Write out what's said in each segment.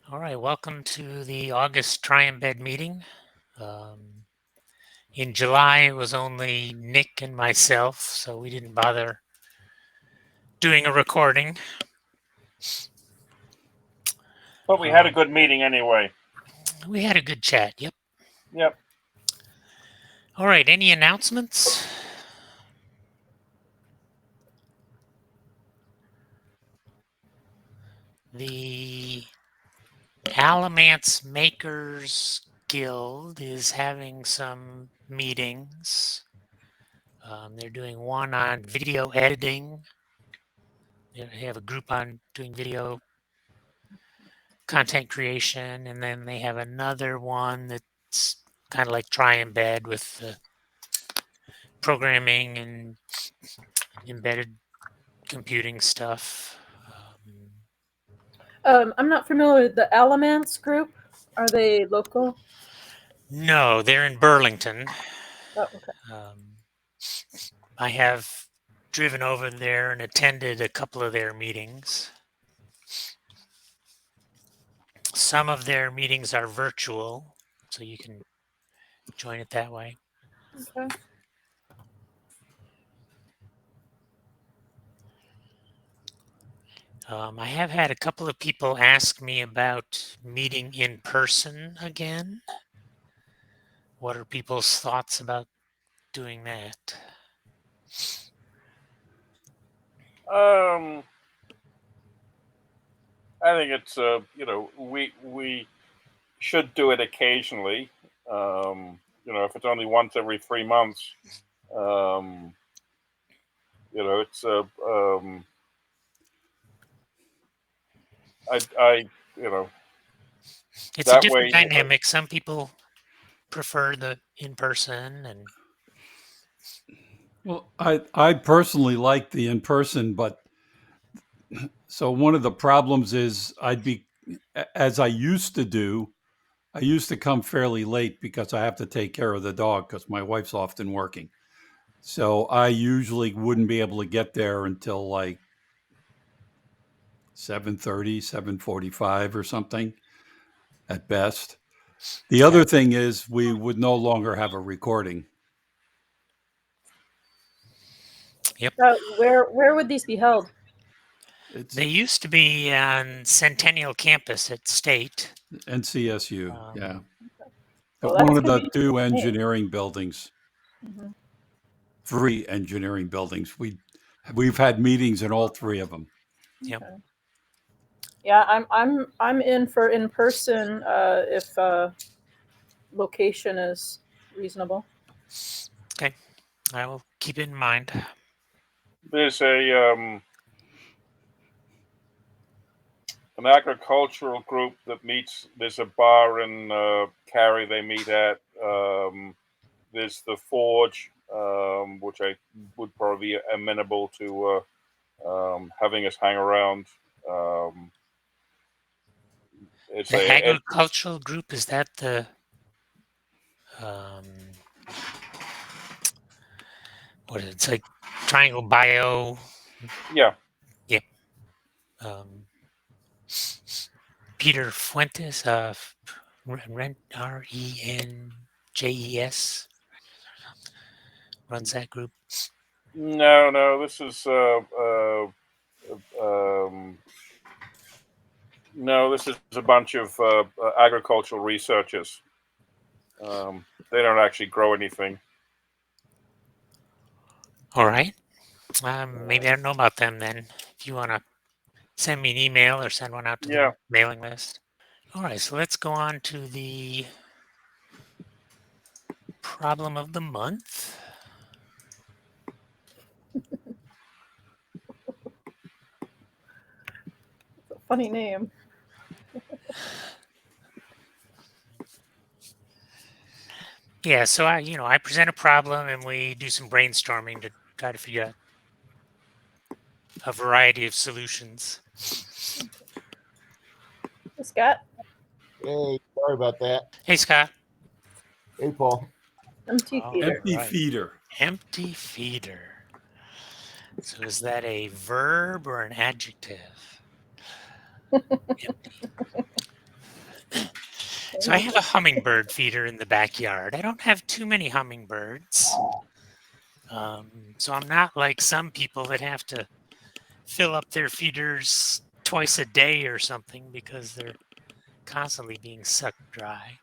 All right, welcome to the August TriEmbed meeting. Um, in July, it was only Nick and myself, so we didn't bother doing a recording. But we had a good meeting anyway. We had a good chat, yep. Yep. All right, any announcements? The Alamance Makers Guild is having some meetings. They're doing one on video editing. They have a group on doing video content creation, and then they have another one that's kind of like TriEmbed with the programming and embedded computing stuff. I'm not familiar with the Alamance group. Are they local? No, they're in Burlington. Oh, okay. I have driven over there and attended a couple of their meetings. Some of their meetings are virtual, so you can join it that way. Okay. I have had a couple of people ask me about meeting in person again. What are people's thoughts about doing that? I think it's we should do it occasionally. If it's only once every 3 months, it's I It's a that different way. dynamic. Some people prefer the in person, and Well, I personally like the in person, but so one of the problems is as I used to do, I used to come fairly late because I have to take care of the dog because my wife's often working. So I usually wouldn't be able to get there until like 7:30, 7:45 or something at best. The other thing is we would no longer have a recording. yep. Where would these be held? They used to be on Centennial Campus at State. NCSU, yeah. Well, At one that's of the convenient two for me. engineering buildings, Mhm. 3 engineering buildings. We've had meetings in all three of them. Yep. Okay. Yeah, I'm in for in person if location is reasonable. Okay, I will keep it in mind. There's an agricultural group that meets. There's a bar in Cary they meet at. There's the Forge, which I would probably be amenable to having us hang around. It's The a it, agricultural group, is that the um, what is it? It's like Triangle Bio. yeah. Yep. Um, Peter Fuentes, RENJES, runs that group. No. This is um, no. This is a bunch of agricultural researchers. They don't actually grow anything. All right. Maybe I don't know about them then. If you want to send me an email or send one out to Yeah. the mailing list. All right, so let's go on to the problem of the month. It's a funny name. Yeah, so I present a problem and we do some brainstorming to try to figure out a variety of solutions. Hey, Scott. Hey, sorry about that. Hey, Scott. Hey, Paul. MT Oh, feeder. Empty right. feeder. Empty feeder. So is that a verb or an adjective? Empty. So I have a hummingbird feeder in the backyard. I don't have too many hummingbirds. So I'm not like some people that have to fill up their feeders twice a day or something because they're constantly being sucked dry.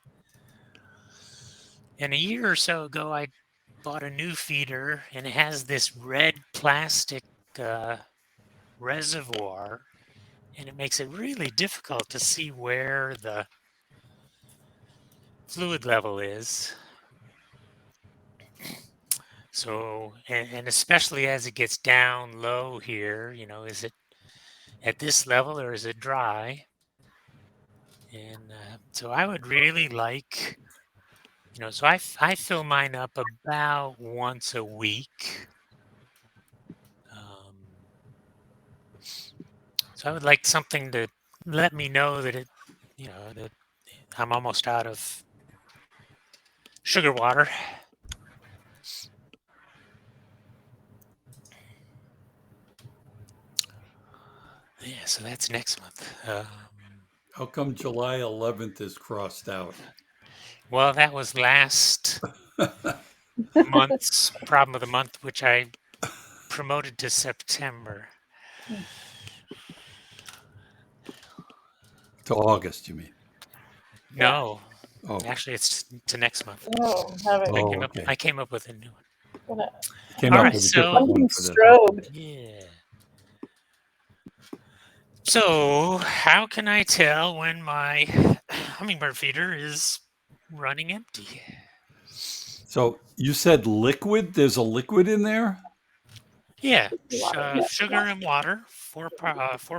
And a year or so ago, I bought a new feeder, and it has this red plastic reservoir, and it makes it really difficult to see where the fluid level is. So, and especially as it gets down low here, is it at this level or is it dry? And so I would really like, so I fill mine up about once a week. So I would like something to let me know that that I'm almost out of sugar water. Yeah, so that's next month. How come July 11th is crossed out? Well, that was last month's problem of the month, which I promoted to September. To August, you mean? No, Oh, actually, it's to next month. Oh, have it. oh, okay. I came up with a new one. Came All up right, with a so- different I'm one being for this. strobed. Yeah. So, how can I tell when my hummingbird feeder is running empty? So you said liquid? There's a liquid in there? Yeah, Water. sugar and water. 4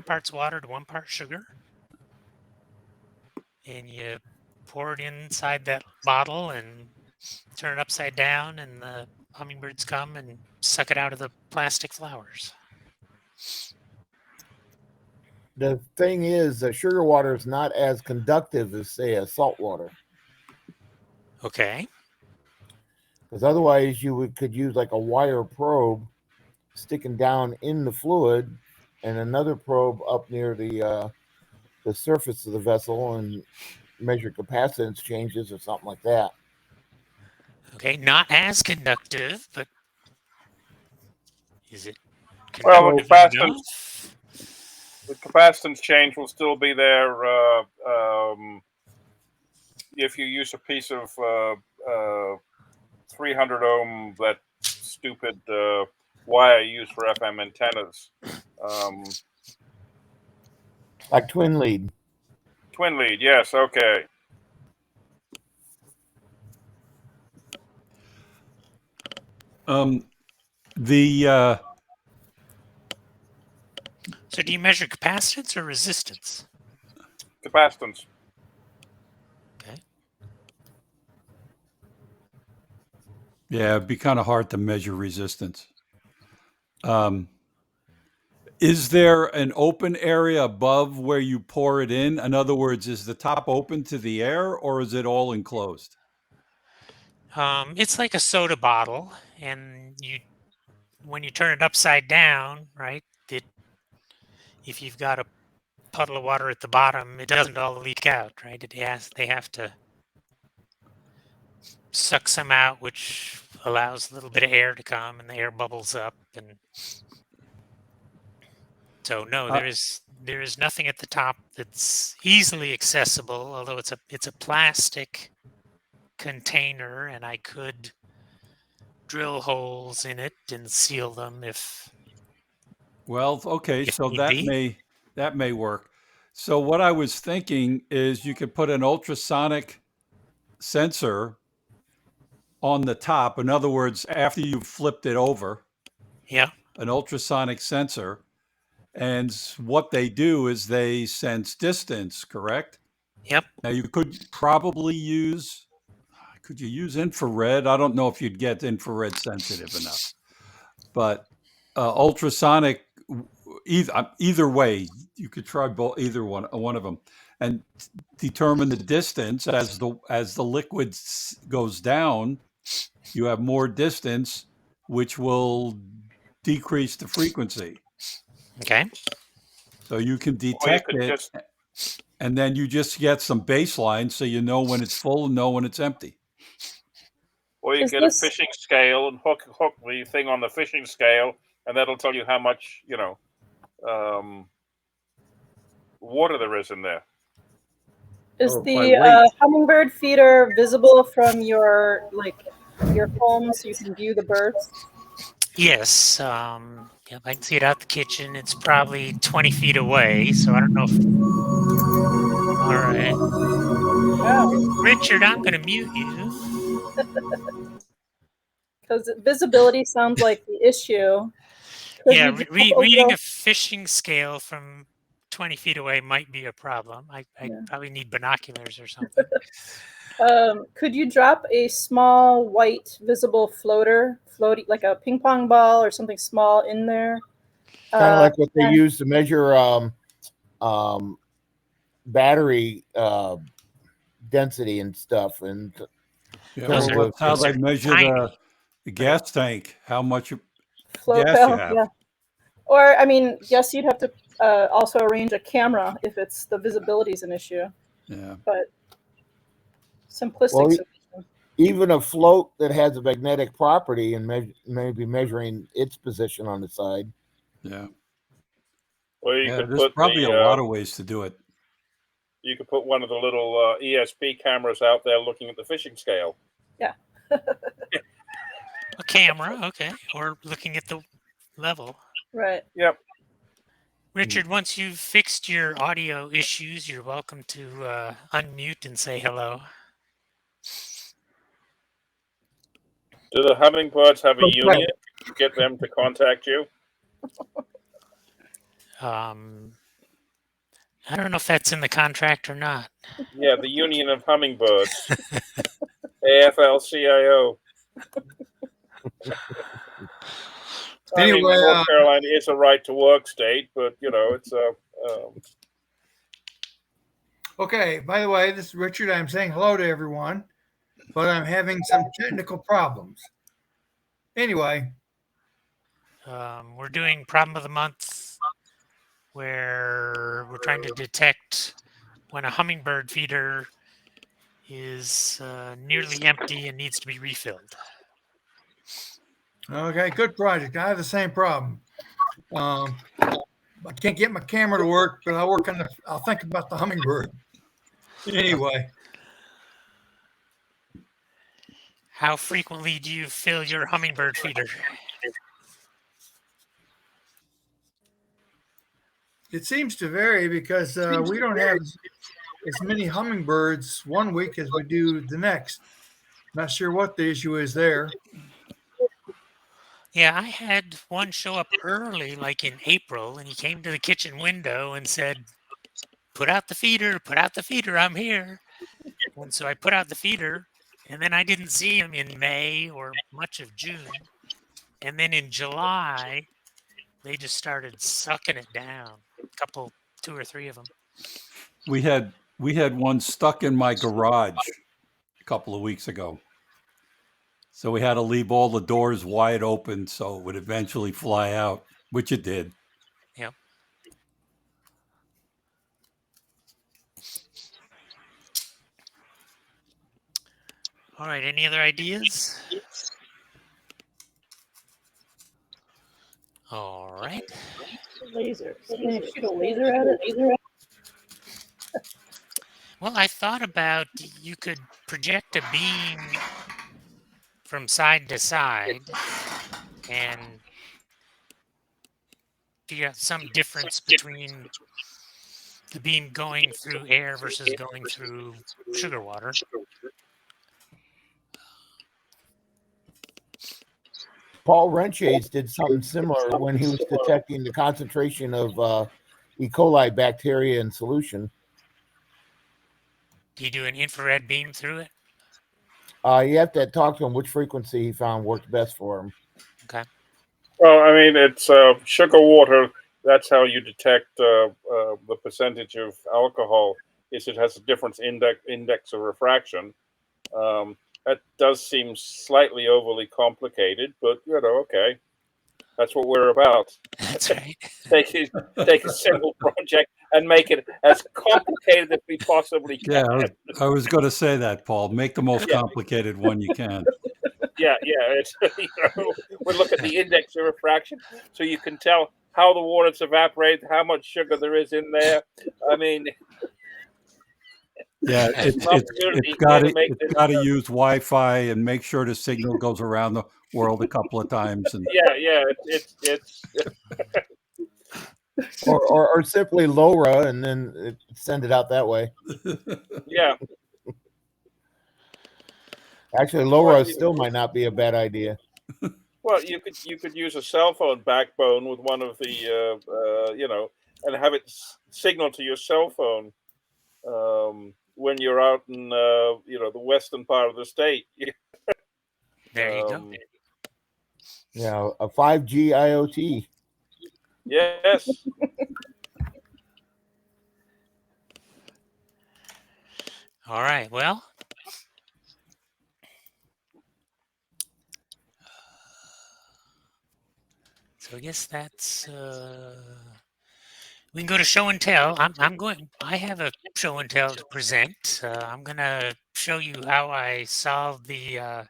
parts water to 1 part sugar. And you pour it inside that bottle and turn it upside down, and the hummingbirds come and suck it out of the plastic flowers. The thing is, sugar water is not as conductive as, say, a salt water. Okay. Because otherwise, could use like a wire probe sticking down in the fluid, and another probe up near the surface of the vessel and measure capacitance changes or something like that. Okay, not as conductive, but is it Well, conductive enough? the capacitance change will still be there if you use a piece of 300 ohm, that stupid wire used for FM antennas. Like twin lead. Twin lead, yes, okay. The So do you measure capacitance or resistance? Capacitance. Okay. yeah, it'd be kind of hard to measure resistance. Is there an open area above where you pour it in? In other words, is the top open to the air or is it all enclosed? It's like a soda bottle, and when you turn it upside down, right? If you've got a puddle of water at the bottom, it doesn't all leak out, right? They have to suck some out, which allows a little bit of air to come, and the air bubbles up, and so no, there is nothing at the top that's easily accessible. Although it's a plastic container, and I could drill holes in it and seal them if Well, okay, so need be. that may work. So what I was thinking is you could put an ultrasonic sensor on the top. In other words, after you've flipped it over, Yeah. an ultrasonic sensor, and what they do is they sense distance, correct? Yep. Now you could probably could you use infrared? I don't know if you'd get infrared sensitive enough, but ultrasonic, either way, you could try either one of them, and determine the distance as the liquid goes down. You have more distance, which will decrease the frequency. Okay. So you can Or you detect could it just and then you just get some baseline so you know when it's full and know when it's empty. Or you Is get this- a fishing scale and hook the thing on the fishing scale, and that'll tell you how much water there is in there. Is Oh, the by weight. hummingbird feeder visible from your home so you can view the birds? Yes. Yep, I can see it out the kitchen. It's probably 20 feet away, so I don't know if. All right. Wow. Richard, I'm going to mute you. Because visibility sounds like the issue. Could Yeah, you do a reading little- a fishing scale from 20 feet away might be a problem. I Yeah. probably need binoculars or something. Could you drop a small white visible floating like a ping pong ball or something small in there? Kind of like what they and- use to measure battery density and stuff. And Yeah, Those well, are- that's how those they are measure tiny. the gas tank, how much float gas you well, have. yeah. Or I mean, yes, you'd have to also arrange a camera if it's the visibility is an issue. Yeah. But simplistic Well, solution. even a float that has a magnetic property and maybe measuring its position on the side. Yeah. Or you Yeah, could there's put probably the a lot of ways to do it. you could put one of the little ESP cameras out there looking at the fishing scale. A camera, okay, or looking at the level. Right. Yep. Richard, once you've fixed your audio issues, you're welcome to unmute and say hello. Do the hummingbirds have a Okay. union? Get them to contact you. I don't know if that's in the contract or not. Yeah, the Union of Hummingbirds. AFL-CIO. I mean, Anyway, North Carolina is a right-to-work state, but it's okay, by the way, this is Richard. I'm saying hello to everyone, but I'm having some technical problems. Anyway, We're doing problem of the month, where we're trying to detect when a hummingbird feeder is nearly empty and needs to be refilled. okay, good project. I have the same problem. I can't get my camera to work, but I'll think about the hummingbird. Anyway, How frequently do you fill your hummingbird feeder? it seems to vary because we don't have as many hummingbirds one week as we do the next. Not sure what the issue is there. Yeah, I had one show up early, like in April, and he came to the kitchen window and said, put out the feeder, I'm here. And so I put out the feeder, and then I didn't see him in May or much of June. And then in July, they just started sucking it down. Two or three of them. We had one stuck in my garage a couple of weeks ago. So we had to leave all the doors wide open so it would eventually fly out, which it did. Yep. All right, any other ideas? All right. Laser. Can you shoot a laser at it? Well, I thought about you could project a beam from side to side and figure out some difference between the beam going through air versus going through sugar water. Paul Renchase did something similar when he was detecting the concentration of E. coli bacteria in solution. Do you do an infrared beam through it? You have to talk to him which frequency he found worked best for him. Okay. well, I mean, it's sugar water. That's how you detect the percentage of alcohol. Is it has a different index of refraction. That does seem slightly overly complicated, but okay. That's what we're about. That's right. Take a simple project and make it as complicated as we possibly can. Yeah, I was going to say that, Paul. Make the most Yeah. complicated one you can. Yeah. It's we look at the index of refraction, so you can tell how the water's evaporated, how much sugar there is in there. I mean, Yeah, it's it's an it's opportunity it's got here to to make it's this. got to use Wi-Fi and make sure the signal goes around the world a couple of times. And Yeah. It's or simply LoRa and then send it out that way. yeah. Actually, Well, LoRa still might not be a bad idea. Well, you could use a cell phone backbone with one of the and have it signal to your cell phone when you're out in the western part of the state. There you go. Yeah, a 5G IoT. Yes. All right. Well, so I guess that's we can go to show and tell. I have a show and tell to present. I'm gonna show you how I solved the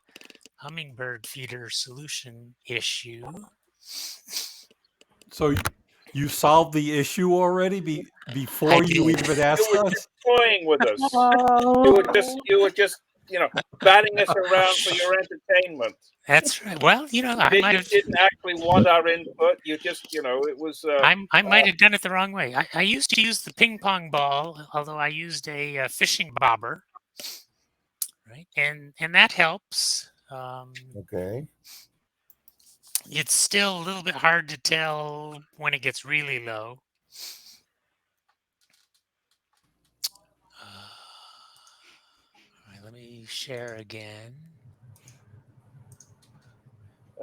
hummingbird feeder solution issue. so you solved the issue already before I you did. even You asked were us? just toying with us. Oh, You were just batting us around for your entertainment. That's right. Well, I You might have didn't actually want our input. You just it was. I might have done it the wrong way. I used to use the ping pong ball, although I used a fishing bobber, right? And that helps. Okay. It's still a little bit hard to tell when it gets really low. All right, let me share again.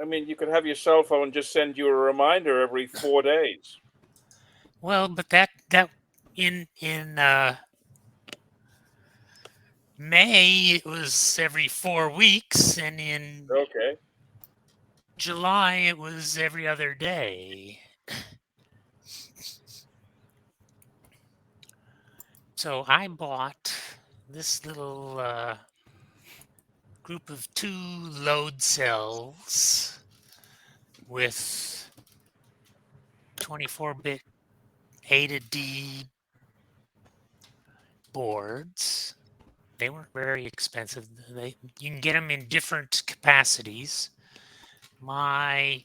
I mean, you could have your cell phone just send you a reminder every 4 days. Well, but that in May it was every 4 weeks, and in Okay. July it was every other day. So I bought this little group of 2 load cells with 24-bit A to D boards. They weren't very expensive. You can get them in different capacities. My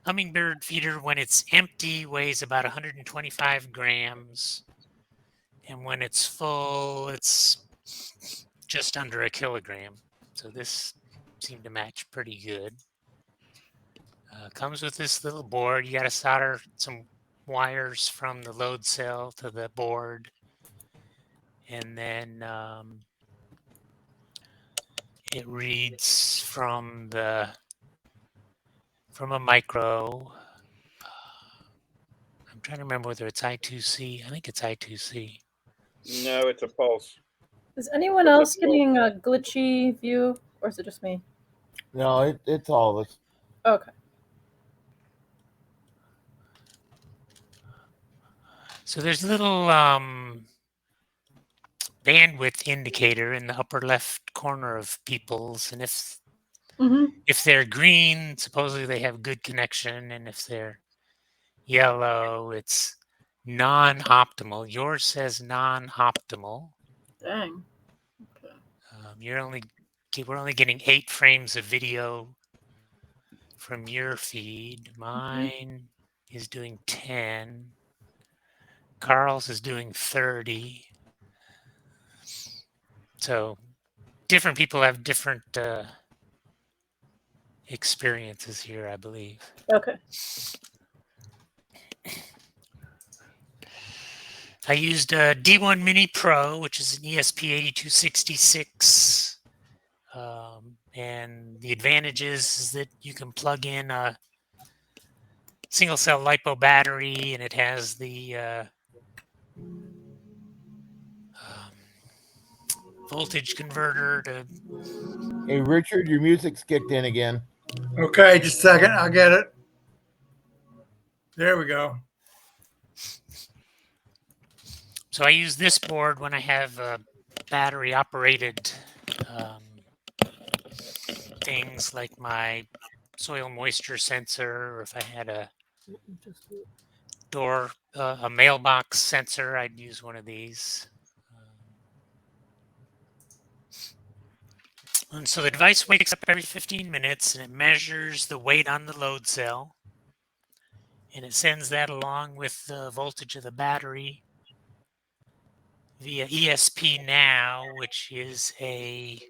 hummingbird feeder, when it's empty, weighs about 125 grams. And when it's full, it's just under a kilogram. So this seemed to match pretty good. Comes with this little board. You got to solder some wires from the load cell to the board. And then it reads from a micro. I'm trying to remember whether it's I2C. I think it's I2C. No, it's a pulse. is anyone else getting a glitchy view, or is it just me? No, it's all of us. Okay. So there's a little bandwidth indicator in the upper left corner of people's, and if they're green, supposedly they have good connection, and if they're yellow, it's non-optimal. Yours says non-optimal. Dang. Okay. We're only getting 8 frames of video from your feed. Mine is doing 10. Carl's is doing 30. So different people have different experiences here, I believe. Okay. I used a D1 Mini Pro, which is an ESP8266. And the advantage is that you can plug in a single cell LiPo battery, and it has the voltage converter to. Hey, Richard, your music's kicked in again. Okay, just a second. I'll get it. There we go. So I use this board when I have battery operated things like my soil moisture sensor, or if I had a a mailbox sensor, I'd use one of these. And so the device wakes up every 15 minutes and it measures the weight on the load cell. And it sends that along with the voltage of the battery via ESP Now, which is a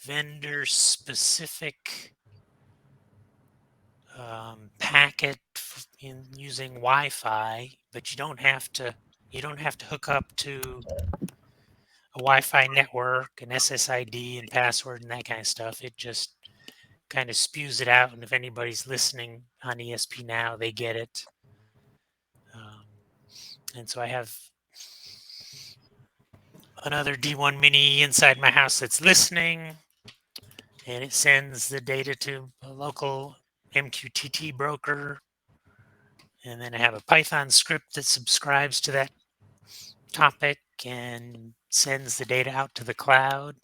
vendor specific packet in using Wi-Fi, but you don't have to hook up to a Wi-Fi network, an SSID and password and that kind of stuff. It just kind of spews it out, and if anybody's listening on ESP Now, they get it. And so I have another D1 Mini inside my house that's listening, and it sends the data to a local MQTT broker. And then I have a Python script that subscribes to that topic and sends the data out to the cloud.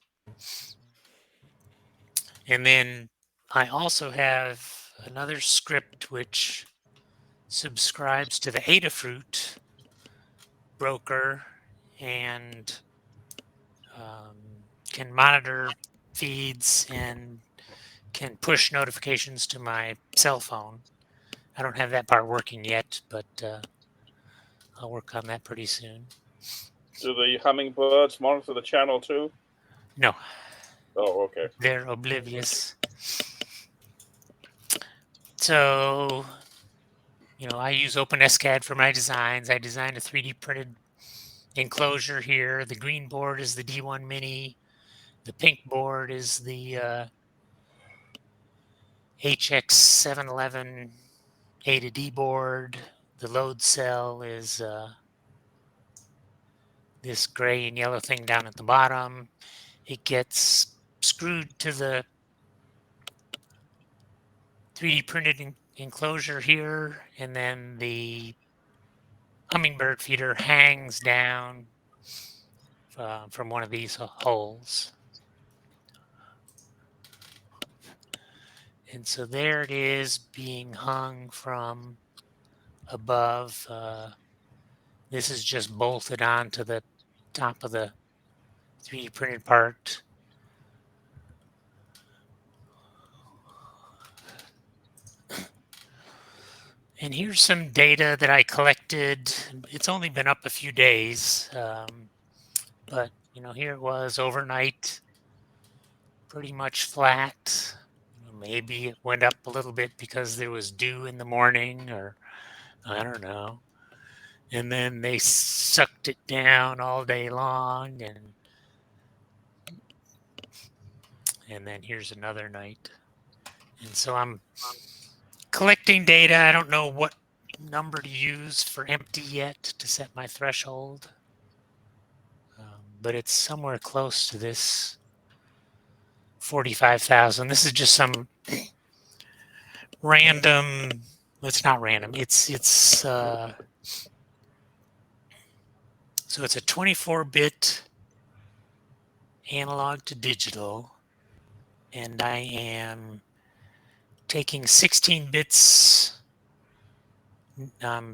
And then I also have another script which subscribes to the Adafruit broker and can monitor feeds and can push notifications to my cell phone. I don't have that part working yet, but I'll work on that pretty soon. Do the hummingbirds monitor the channel too? No. Oh, okay. They're oblivious. So, I use OpenSCAD for my designs. I designed a 3D printed enclosure here. The green board is the D1 Mini. The pink board is the HX711 A to D board. The load cell is this gray and yellow thing down at the bottom. It gets screwed to the 3D printed enclosure here, and then the hummingbird feeder hangs down from one of these holes. And so there it is being hung from above. This is just bolted onto the top of the 3D printed part. And here's some data that I collected. It's only been up a few days, but here it was overnight, pretty much flat. Maybe it went up a little bit because there was dew in the morning, or I don't know. And then they sucked it down all day long, and then here's another night. And so I'm collecting data. I don't know what number to use for empty yet to set my threshold, but it's somewhere close to this 45,000. This is just some random. It's not random. So it's a 24-bit analog to digital, and I am taking 16 bits,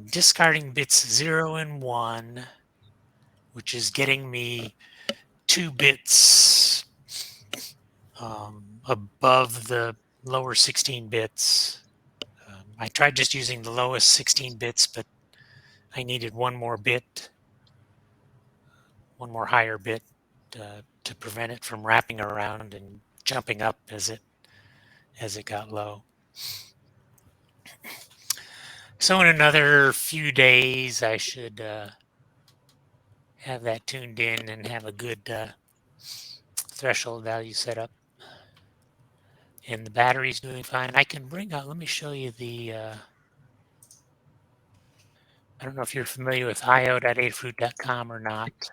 discarding bits 0 and 1, which is getting me 2 bits above the lower 16 bits. I tried just using the lowest 16 bits, but I needed one more higher bit to prevent it from wrapping around and jumping up as it got low. So in another few days, I should have that tuned in and have a good threshold value set up. And the battery's doing fine. I can bring out, let me show you the, I don't know if you're familiar with io.adafruit.com or not.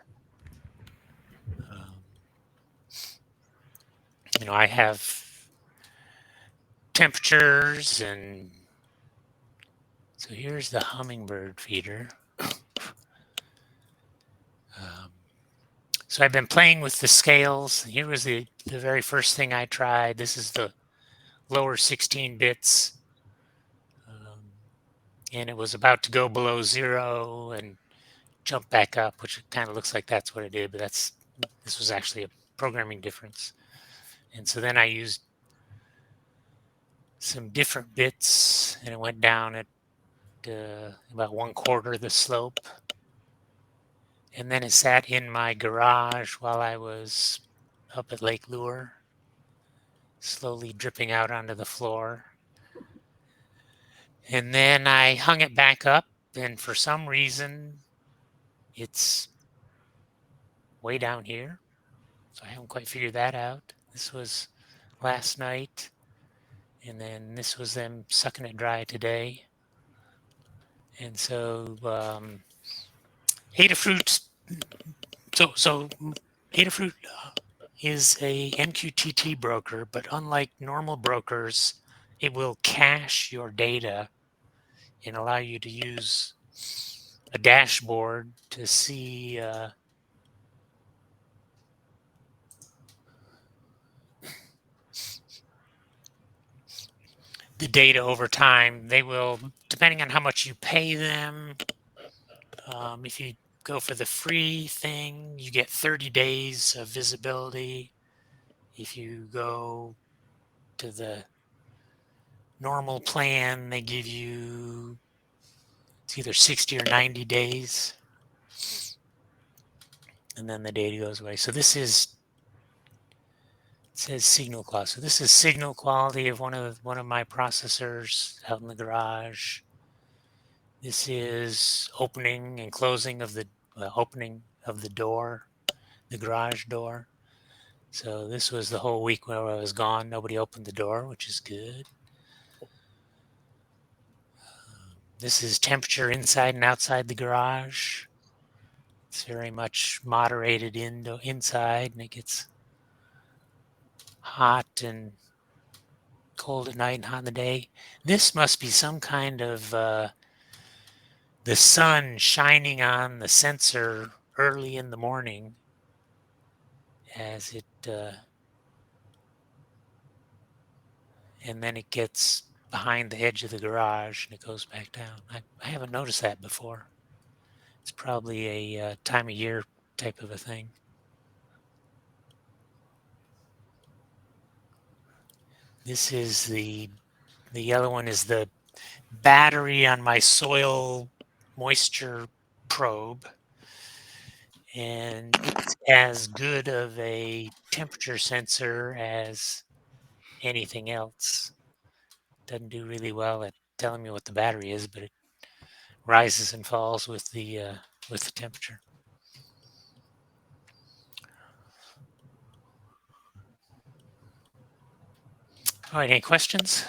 I have temperatures and So here's the hummingbird feeder. So I've been playing with the scales. Here was the very first thing I tried. This is the lower 16 bits. And it was about to go below 0 and jump back up, which kind of looks like that's what it did, but this was actually a programming difference. And so then I used some different bits, and it went down at about 1/4 the slope. And then it sat in my garage while I was up at Lake Lure, slowly dripping out onto the floor. And then I hung it back up, and for some reason, it's way down here. So I haven't quite figured that out. This was last night, and then this was them sucking it dry today. And so Adafruit, so Adafruit is a MQTT broker, but unlike normal brokers, it will cache your data and allow you to use a dashboard to see the data over time. They will, depending on how much you pay them, if you go for the free thing, you get 30 days of visibility. If you go to the normal plan, they give you, it's either 60 or 90 days. And then the data goes away. So this is, it says signal quality. So this is signal quality of one of my processors out in the garage. This is opening and closing of the opening of the door, the garage door. So this was the whole week where I was gone. Nobody opened the door, which is good. This is temperature inside and outside the garage. It's very much moderated inside, and it gets hot and cold at night and hot in the day. This must be some kind of the sun shining on the sensor early in the morning as it and then it gets behind the edge of the garage and it goes back down. I haven't noticed that before. It's probably a time of year type of a thing. This is the yellow one is the battery on my soil moisture probe. And it's as good of a temperature sensor as anything else. Doesn't do really well at telling me what the battery is, but it rises and falls with the temperature. All right, any questions?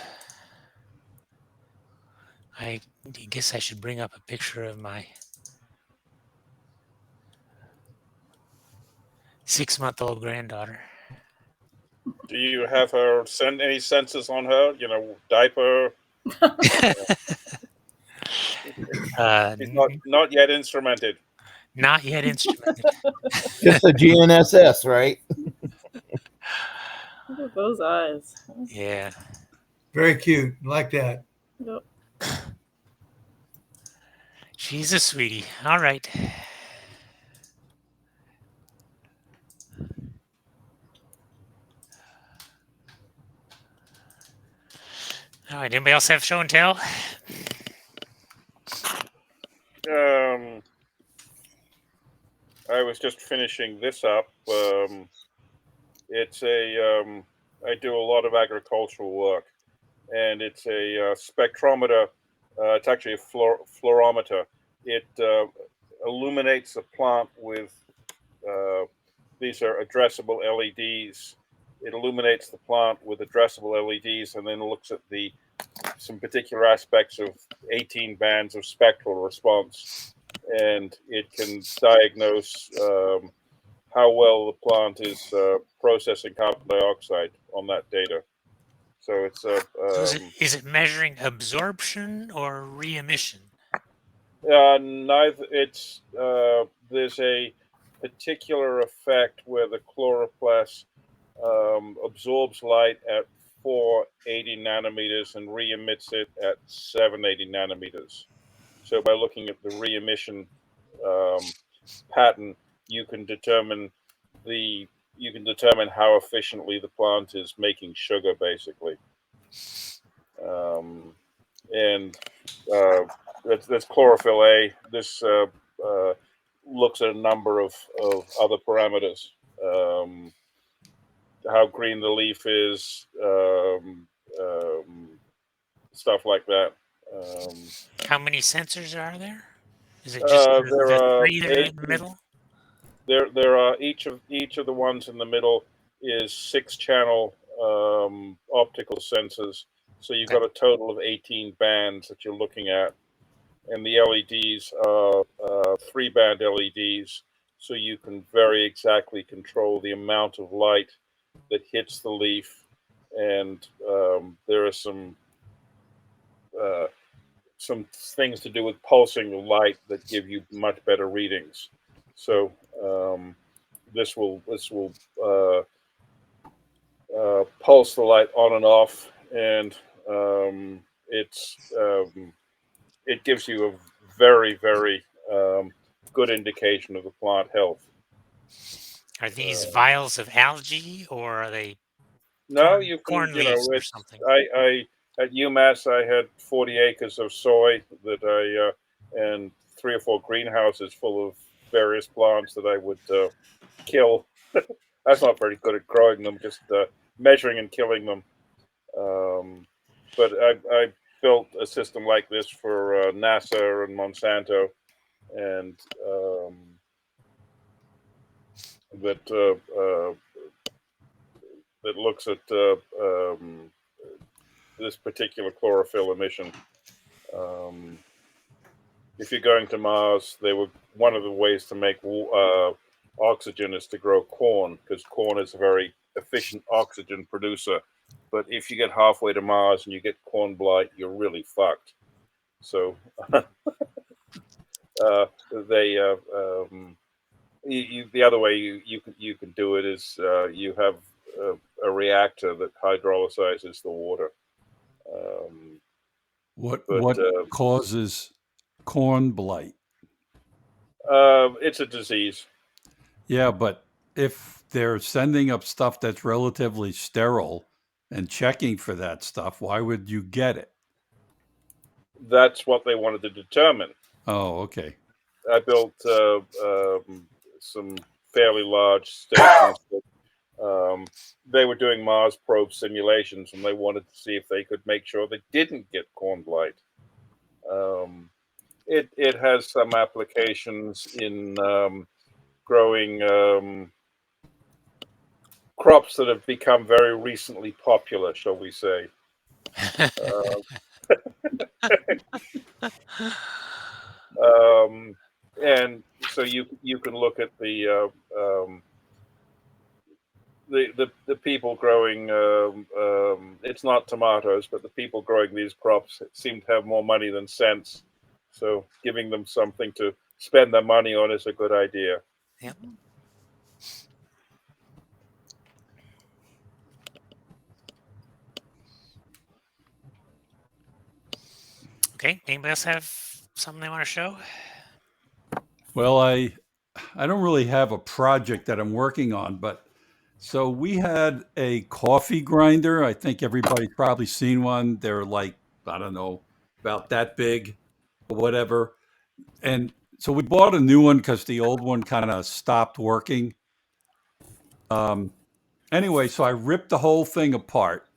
I guess I should bring up a picture of my 6-month-old granddaughter. Do you have her send any sensors on her? You know, diaper. She's not yet instrumented. Not yet instrumented. Just a GNSS, right? Look at those eyes. Yeah. Very cute. Like that. Yep. She's a sweetie. All right. All right. Anybody else have show and tell? I was just finishing this up. It's a I do a lot of agricultural work, and it's a spectrometer. It's actually a fluorometer. It illuminates the plant with these are addressable LEDs. It illuminates the plant with addressable LEDs, and then looks at some particular aspects of 18 bands of spectral response, and it can diagnose how well the plant is processing carbon dioxide on that data. So it's So is it measuring absorption or re-emission? neither. It's there's a particular effect where the chloroplast absorbs light at 480 nanometers and re-emits it at 780 nanometers. So by looking at the re-emission pattern, you can determine how efficiently the plant is making sugar, basically. And that's chlorophyll A. This looks at a number of other parameters. How green the leaf is, stuff like that. How many sensors are there? Is it just There the are three there in the 8. middle? There are each of the ones in the middle is 6-channel optical sensors. So you've got a total of 18 bands that you're looking at, and the LEDs are 3-band LEDs, so you can very exactly control the amount of light that hits the leaf, and there are some things to do with pulsing the light that give you much better readings. So this will pulse the light on and off, and it gives you a very, very good indication of the plant health. Are these vials of algae, or are they No, you can, corn leaves or something? I at UMass I had 40 acres of soy that and 3 or 4 greenhouses full of various plants that I would kill. I was not very good at growing them, just measuring and killing them. But I built a system like this for NASA and Monsanto, and that that looks at this particular chlorophyll emission. If you're going to Mars, one of the ways to make oxygen is to grow corn, because corn is a very efficient oxygen producer. But if you get halfway to Mars and you get corn blight, you're really fucked. So the other way you can do it is you have a reactor that hydrolyzes the water. What But causes corn blight? it's a disease. Yeah, but if they're sending up stuff that's relatively sterile and checking for that stuff, why would you get it? That's what they wanted to determine. Oh, okay. I built some fairly large stations that they were doing Mars probe simulations, and they wanted to see if they could make sure they didn't get corn blight. It has some applications in growing crops that have become very recently popular, shall we say. And so you can look at the people growing. It's not tomatoes, but the people growing these crops seem to have more money than sense. So giving them something to spend their money on is a good idea. Yep. Okay. Anybody else have something they want to show? Well, I don't really have a project that I'm working on, but so we had a coffee grinder. I think everybody's probably seen one. They're like, I don't know, about that big or whatever. And so we bought a new one because the old one kind of stopped working. Anyway, so I ripped the whole thing apart.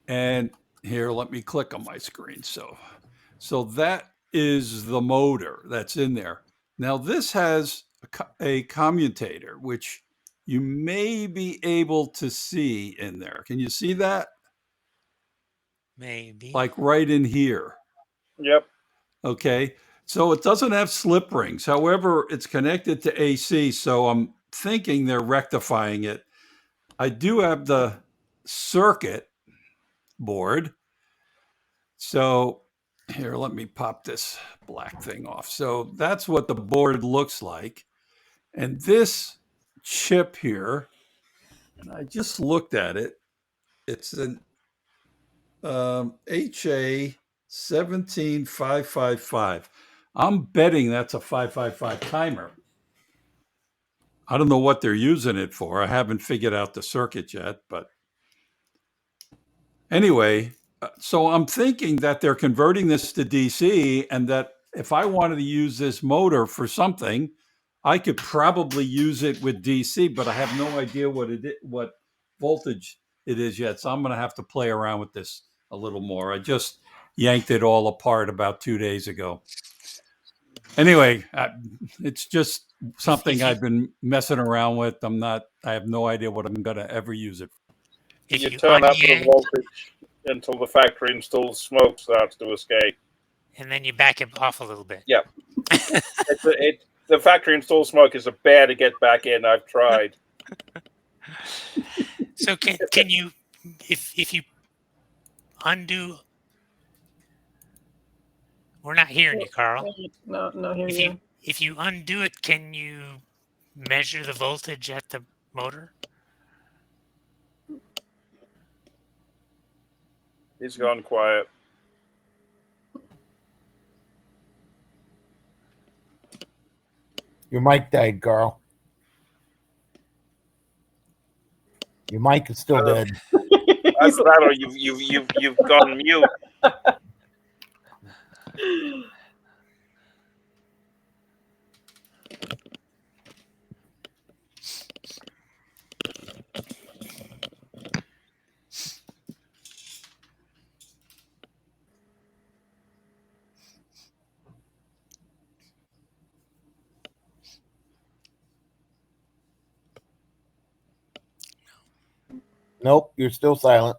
And here, let me click on my screen. So that is the motor that's in there. Now this has a commutator, which you may be able to see in there. Can you see that? Maybe. Like right in here. Yep. Okay. So it doesn't have slip rings. However, it's connected to AC. So I'm thinking they're rectifying it. I do have the circuit. board. So here, let me pop this black thing off. So that's what the board looks like. And this chip here, and I just looked at it, it's an HA 17555. I'm betting that's a 555 timer. I don't know what they're using it for. I haven't figured out the circuit yet, but anyway, so I'm thinking that they're converting this to DC, and that if I wanted to use this motor for something, I could probably use it with DC, but I have no idea what voltage it is yet. So I'm going to have to play around with this a little more. I just yanked it all apart about 2 days ago. Anyway, it's just something I've been messing around with. I have no idea what I'm going to ever use it for. If You you turn up the unyank voltage until the factory installed smoke starts to escape. and then you back it off a little bit. Yeah. The factory installed smoke is a bear to get back in. I've tried. So can you, if you undo, we're not hearing you, Carl. No, here you go. If you undo it, can you measure the voltage at the motor? He's gone quiet. Your mic died, Carl. Your mic is still dead. That's that, or you've gone mute. Nope, you're still silent.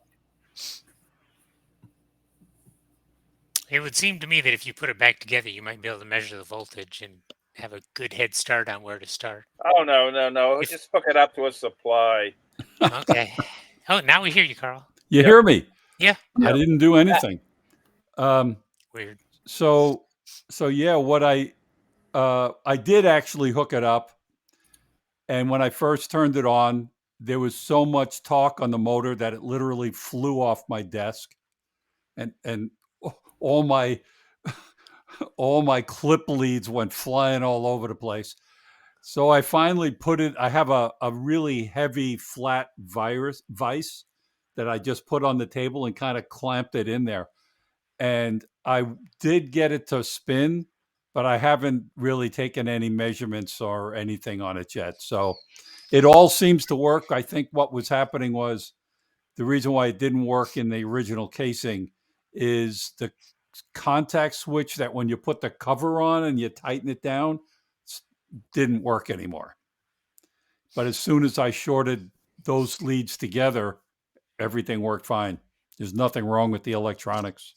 It would seem to me that if you put it back together, you might be able to measure the voltage and have a good head start on where to start. Oh, no. Just hook it up to a supply. Okay. Oh, now we hear you, Carl. You hear me? Yeah. I didn't do anything. Weird. So yeah, what I did actually hook it up, and when I first turned it on, there was so much torque on the motor that it literally flew off my desk, and all my clip leads went flying all over the place. So I finally put it. I have a really heavy flat vise that I just put on the table and kind of clamped it in there. And I did get it to spin, but I haven't really taken any measurements or anything on it yet. So it all seems to work. I think what was happening was the reason why it didn't work in the original casing is the contact switch that when you put the cover on and you tighten it down, didn't work anymore. But as soon as I shorted those leads together, everything worked fine. There's nothing wrong with the electronics.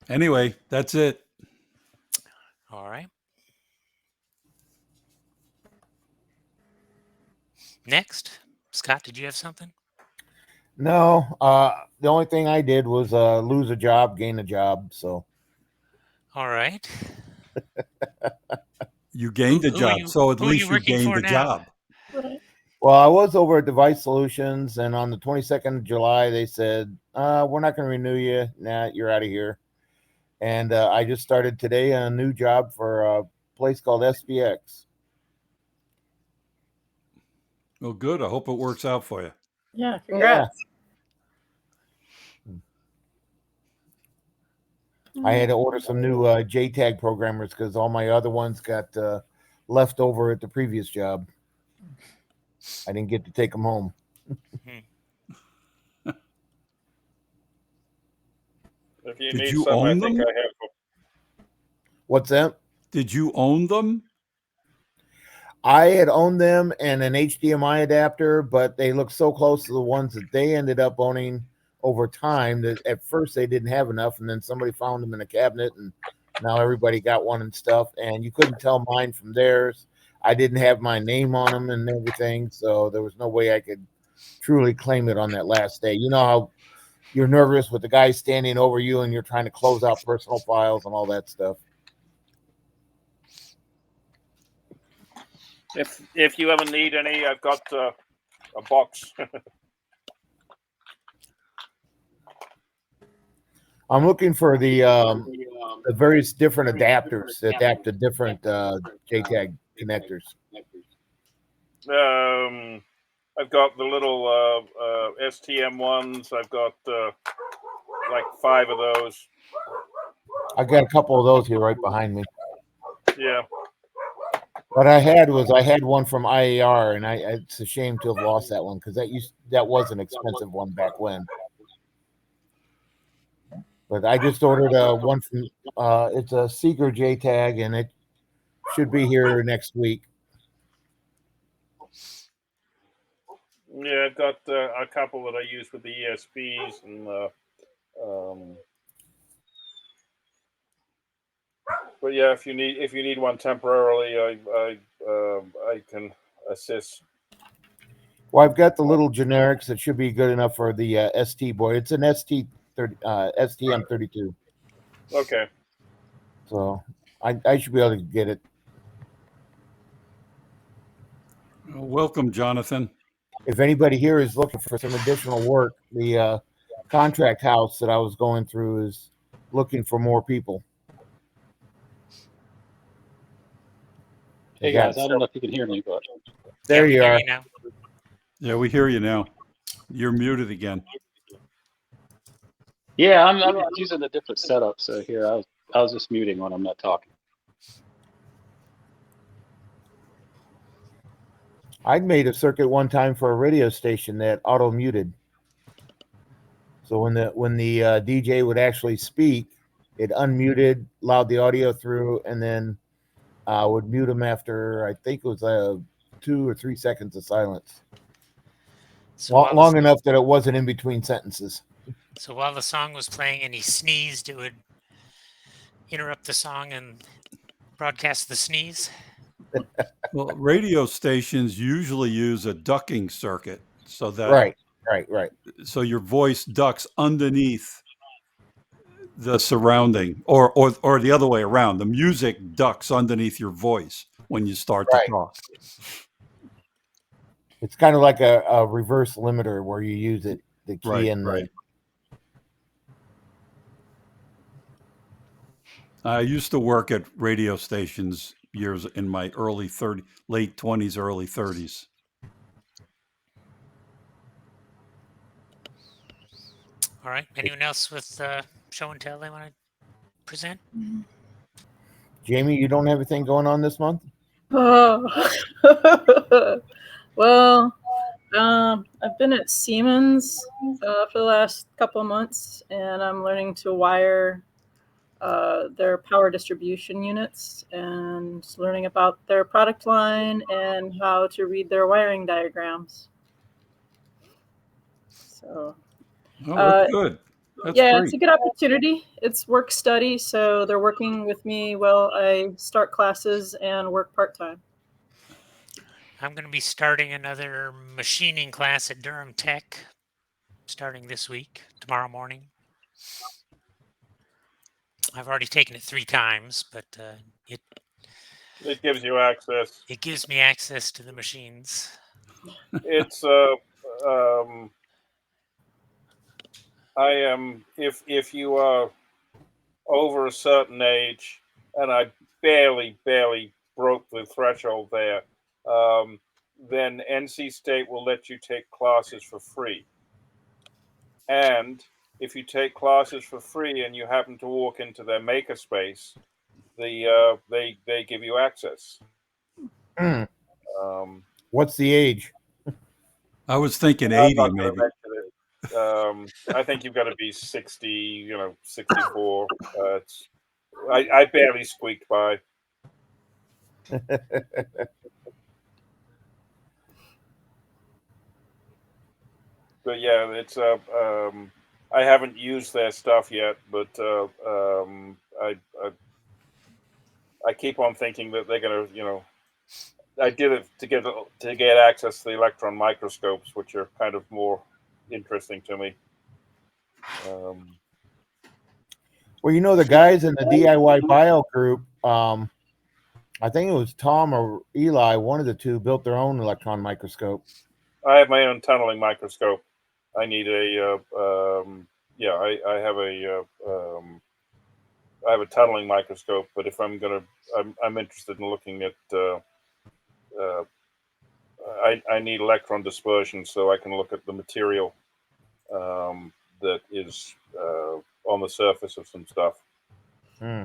Anyway, that's it. All right. Next, Scott, did you have something? No, the only thing I did was lose a job, gain a job. So All right. You gained a job, so at least you gained a job. well, I was over at Device Solutions, and on the 22nd of July, they said, we're not going to renew you. Nah, you're out of here. And I just started today a new job for a place called SBX. Well, good. I hope it works out for you. Yeah, congrats. I had to order some new JTAG programmers because all my other ones got left over at the previous job. I didn't get to take them home. If you Did need you some, I own think them? I have them. What's that? Did you own them? I had owned them and an HDMI adapter, but they look so close to the ones that they ended up owning over time that at first they didn't have enough, and then somebody found them in a cabinet, and now everybody got one and stuff, and you couldn't tell mine from theirs. I didn't have my name on them and everything, so there was no way I could truly claim it on that last day. You know how you're nervous with the guy standing over you and you're trying to close out personal files and all that stuff. If you ever need any, I've got a box. I'm looking for the various different adapters that adapt to different JTAG connectors. I've got the little STM ones. I've got like 5 of those. I got a couple of those here right behind me. Yeah. What I had one from IAR, and it's a shame to have lost that one because that was an expensive one back when. But I just ordered one from it's a Seeker JTAG, and it should be here next week. Yeah, I've got a couple that I use with the ESPs, and but yeah, if you need one temporarily, I can assist. Well, I've got the little generics that should be good enough for the ST board. It's an STM32. Okay. So I should be able to get it. Welcome, Jonathan. If anybody here is looking for some additional work, the contract house that I was going through is looking for more people. Hey guys, I don't know if you can hear me, but there you are. Now. Yeah, we hear you now. You're muted again. yeah, I'm using a different setup. So here, I was just muting when I'm not talking. I'd made a circuit one time for a radio station that auto muted. So when the DJ would actually speak, it unmuted, allowed the audio through, and then would mute them after I think it was 2 or 3 seconds of silence. So long enough that it wasn't in between sentences. So while the song was playing and he sneezed, it would interrupt the song and broadcast the sneeze. Well, radio stations usually use a ducking circuit so that right. So your voice ducks underneath the surrounding, or the other way around. The music ducks underneath your voice when you start to talk. It's kind of like a reverse limiter where you use the key in the. I used to work at radio stations years in my late 20s, early 30s. All right. Anyone else with show and tell they want to present? Jamie, you don't have anything going on this month? Oh. Well, I've been at Siemens for the last couple of months, and I'm learning to wire their power distribution units and learning about their product line and how to read their wiring diagrams. So, that's good. That's great. It's a good opportunity. It's work study, so they're working with me while I start classes and work part-time. I'm going to be starting another machining class at Durham Tech starting this week, tomorrow morning. I've already taken it 3 times, but it gives you access. It gives me access to the machines. It's I am if you are over a certain age, and I barely broke the threshold there, then NC State will let you take classes for free. And if you take classes for free and you happen to walk into their makerspace, they give you access. What's the age? I was thinking 80 maybe. I think you've got to be 60, 64. I barely squeaked by. But yeah, it's I haven't used their stuff yet, but I keep on thinking that they're gonna, I did it to get access to the electron microscopes, which are kind of more interesting to me. Well, you know, the guys in the DIY bio group, I think it was Tom or Eli, one of the two, built their own electron microscope. I have my own tunneling microscope. I need a I have a tunneling microscope, but if I'm interested in looking at I need electron dispersion so I can look at the material that is on the surface of some stuff. Hmm.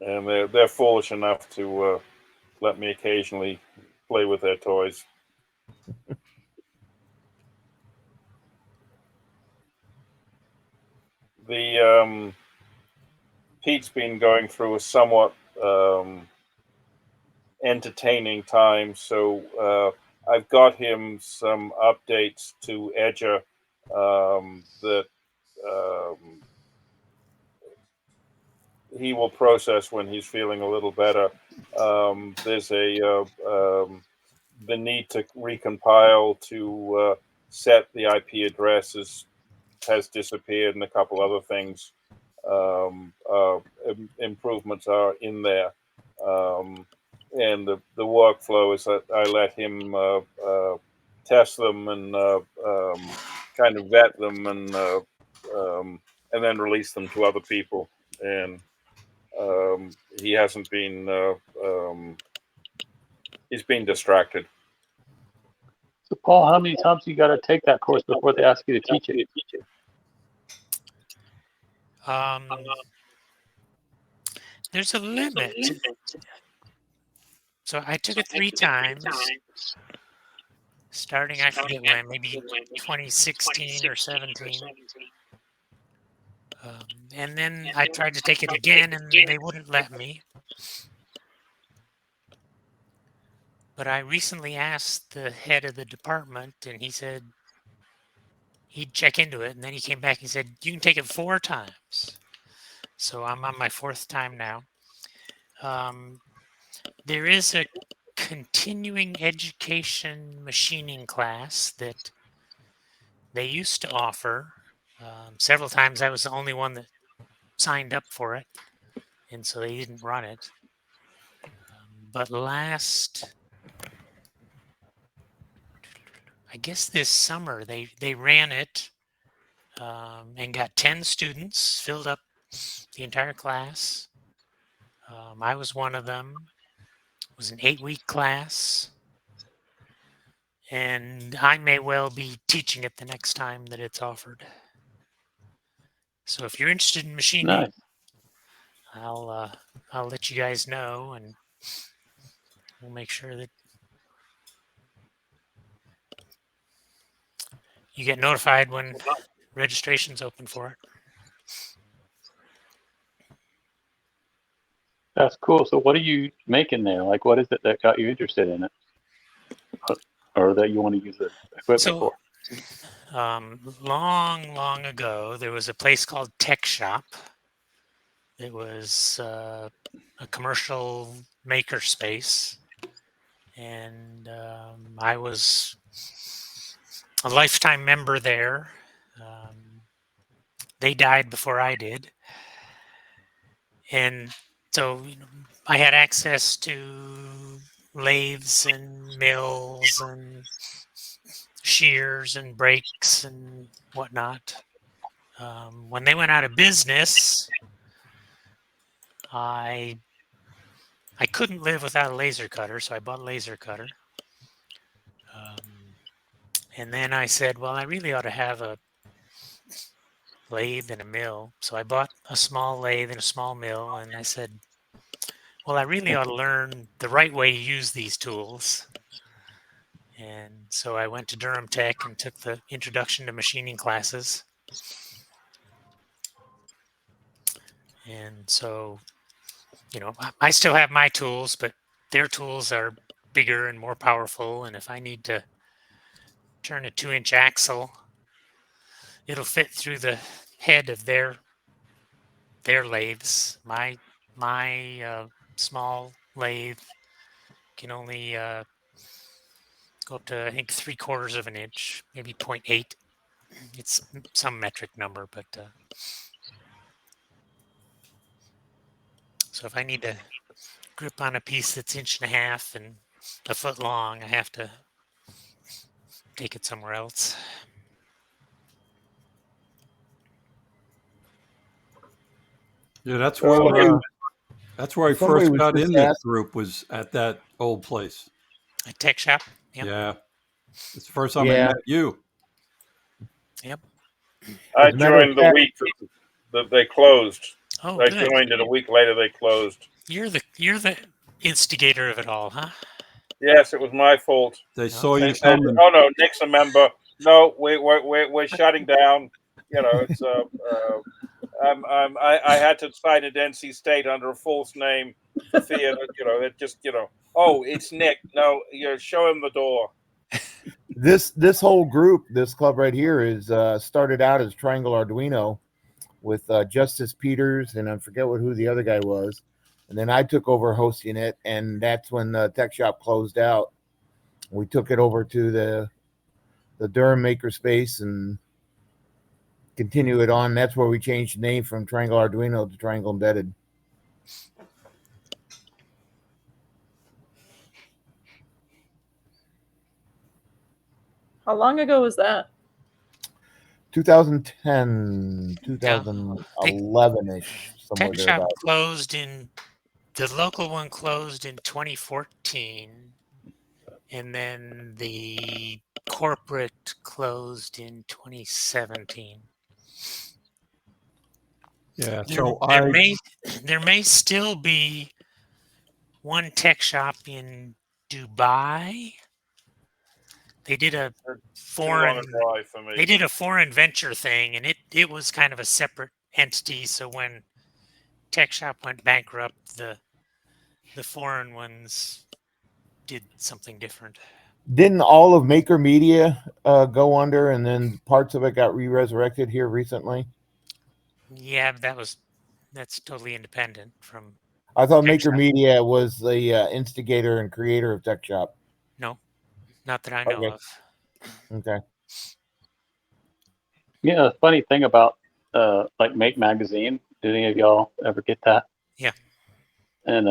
And they're foolish enough to let me occasionally play with their toys. The Pete's been going through a somewhat entertaining time, so I've got him some updates to Edger that he will process when he's feeling a little better. There's the need to recompile to set the IP addresses has disappeared, and a couple other things. Improvements are in there, and the workflow is that I let him test them and kind of vet them and then release them to other people. And he hasn't been he's been distracted. So, Paul, how many times you got to take that course before they ask you to teach it? There's a limit. So I took it 3 times, starting, I forget when, maybe 2016 or 17. And then I tried to take it again, and they wouldn't let me. But I recently asked the head of the department, and he said he'd check into it. And then he came back and said, you can take it 4 times. So I'm on my 4th time now. There is a continuing education machining class that they used to offer. Several times I was the only one that signed up for it, and so they didn't run it. But I guess this summer, they ran it and got 10 students, filled up the entire class. I was one of them. It was an 8-week class. And I may well be teaching it the next time that it's offered. So if you're interested in machining, Nice. I'll let you guys know, and we'll make sure that you get notified when registration's open for it. That's cool. So what are you making there? Like, what is it that got you interested in it? Or that you want to use the equipment for? Long ago, there was a place called Tech Shop. It was a commercial maker space, and I was a lifetime member there. They died before I did, and so I had access to lathes and mills and shears and brakes and whatnot. When they went out of business, I couldn't live without a laser cutter, so I bought a laser cutter. And then I said, well, I really ought to have a lathe and a mill. So I bought a small lathe and a small mill, and I said, well, I really ought to learn the right way to use these tools. And so I went to Durham Tech and took the introduction to machining classes. And so, I still have my tools, but their tools are bigger and more powerful. And if I need to turn a 2-inch axle, it'll fit through the head of their lathes. My my small lathe can only go up to, I think, 3/4 of an inch, maybe 0.8. It's some metric number, but so if I need to grip on a piece that's 1.5 inches and a foot long, I have to take it somewhere else. Yeah, that's Somebody- where I Somebody first was got just in this asked- group, was at that old place. A tech shop. Yep. Yeah, it's the first time I Yeah. met you. Yep. I As a matter of joined the fact- week that they closed. Oh, I good. joined it a week later. They closed. You're the instigator of it all, huh? Yes, it was my fault. They saw They you said, coming. "Oh no, Nick's a member. No, we're shutting down." You know, it's I had to sign at NC State under a false name for fear that it just oh, it's Nick. No, show him the door. This whole group, this club right here, is started out as Triangle Arduino with Justice Peters, and I forget who the other guy was. And then I took over hosting it, and that's when the tech shop closed out. We took it over to the Durham Makerspace and continue it on. That's where we changed the name from Triangle Arduino to Triangle Embedded. How long ago was that? 2010, 2011-ish, somewhere Tech shop thereabouts. closed in the local one closed in 2014, and then the corporate closed in 2017. Yeah, There, so there may still be one tech shop in Dubai. They did a Too long foreign a drive for me. they did a foreign venture thing, and it was kind of a separate entity. So when tech shop went bankrupt, the foreign ones did something different. Didn't all of Maker Media go under, and then parts of it got re-resurrected here recently? Yeah, that's totally independent from. I thought Tech Maker Shop. Media was the instigator and creator of Tech Shop. No, not that I know Okay. of. Okay. Yeah, the funny thing about like Make Magazine, did any of y'all ever get that? Yeah. And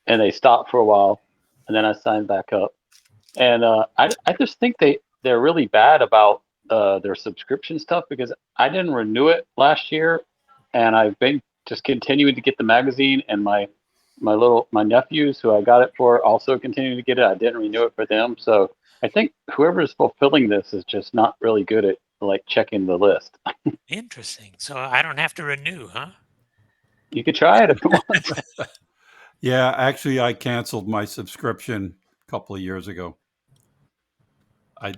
they stopped for a while, and then I signed back up. And I just think they're really bad about their subscription stuff, because I didn't renew it last year, and I've been just continuing to get the magazine, and my nephews who I got it for also continue to get it. I didn't renew it for them, so I think whoever is fulfilling this is just not really good at like checking the list. Interesting. So I don't have to renew, huh? You could try it if you want. Yeah, actually, I canceled my subscription a couple of years ago. I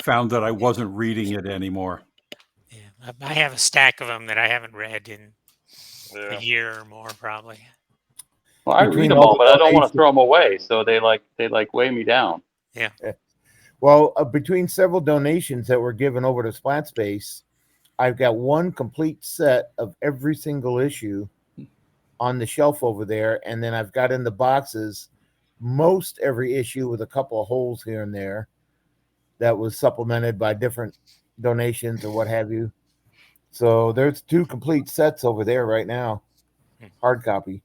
found that I wasn't reading it anymore. Yeah, I have a stack of them that I haven't read in Yeah. a year or more, probably. Well, I Between read them all all, the but I don't want to donations- throw them away, so they weigh me down. Well, between several donations that were given over to Splat Space, I've got one complete set of every single issue on the shelf over there, and then I've got in the boxes most every issue with a couple of holes here and there that was supplemented by different donations or what have you. So there's 2 complete sets over there right now, hard copy.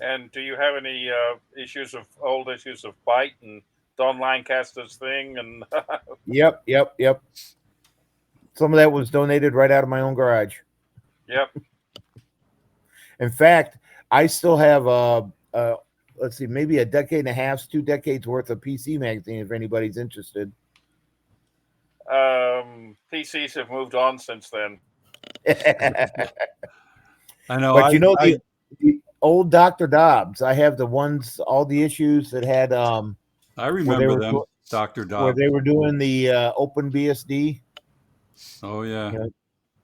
And do you have any old issues of Byte and Don Lancaster's thing? And Yep. Some of that was donated right out of my own garage. yep. In fact, I still have let's see, maybe a decade and a half, 2 decades worth of PC magazine if anybody's interested. PCs have moved on since then. I know. But the old Dr. Dobbs, I have the ones, all the issues that had I remember them, Dr. where Dobbs. they were doing the open BSD, Oh yeah.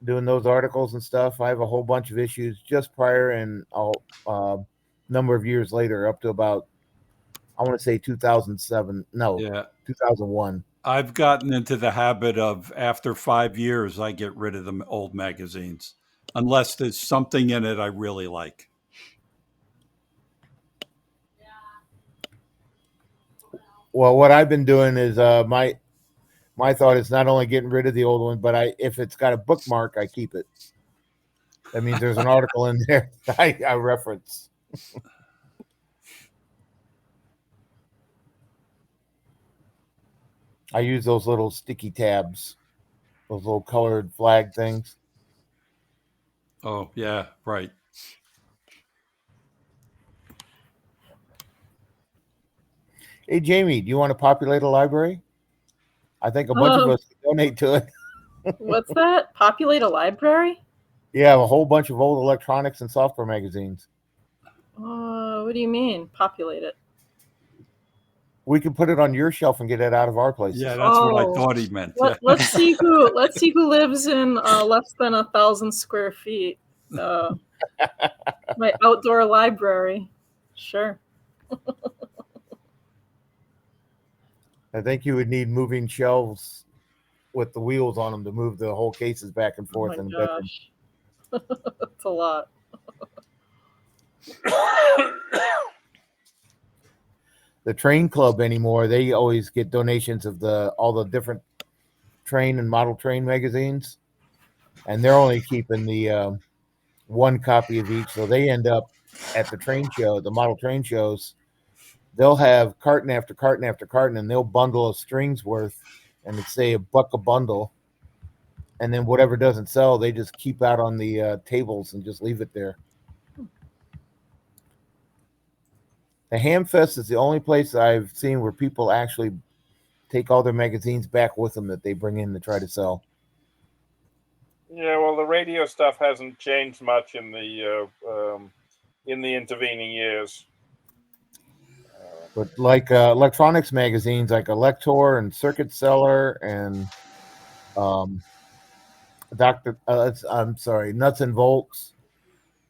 doing those articles and stuff. I have a whole bunch of issues just prior and a number of years later, up to about, I want to say 2007. No, Yeah. 2001. I've gotten into the habit of, after 5 years, I get rid of the old magazines, unless there's something in it I really like. Well, what I've been doing is my thought is not only getting rid of the old one, but if it's got a bookmark, I keep it. That means there's an article in there I reference. I use those little sticky tabs, those little colored flag things. Oh, yeah, right. Hey, Jamie, do you want to populate a library? I think a bunch of us can donate to it. What's that? Populate a library? Yeah, a whole bunch of old electronics and software magazines. What do you mean, populate it? We can put it on your shelf and get it out of our places. Yeah, that's what I thought he meant. Yeah. Let's see who lives in less than 1,000 square feet. My outdoor library. Sure. I think you would need moving shelves with the wheels on them to move the whole cases back and forth in the bedroom. That's a lot. The train club anymore, they always get donations of all the different train and model train magazines, and they're only keeping the one copy of each. So they end up at the train show, the model train shows, they'll have carton after carton after carton, and they'll bundle a string's worth, and it's say $1 a bundle, and then whatever doesn't sell, they just keep out on the tables and just leave it there. The Hamfest is the only place I've seen where people actually take all their magazines back with them that they bring in to try to sell. Yeah, well, the radio stuff hasn't changed much in the intervening years. But like electronics magazines, like Elector and Circuit Seller and Nuts and Bolts,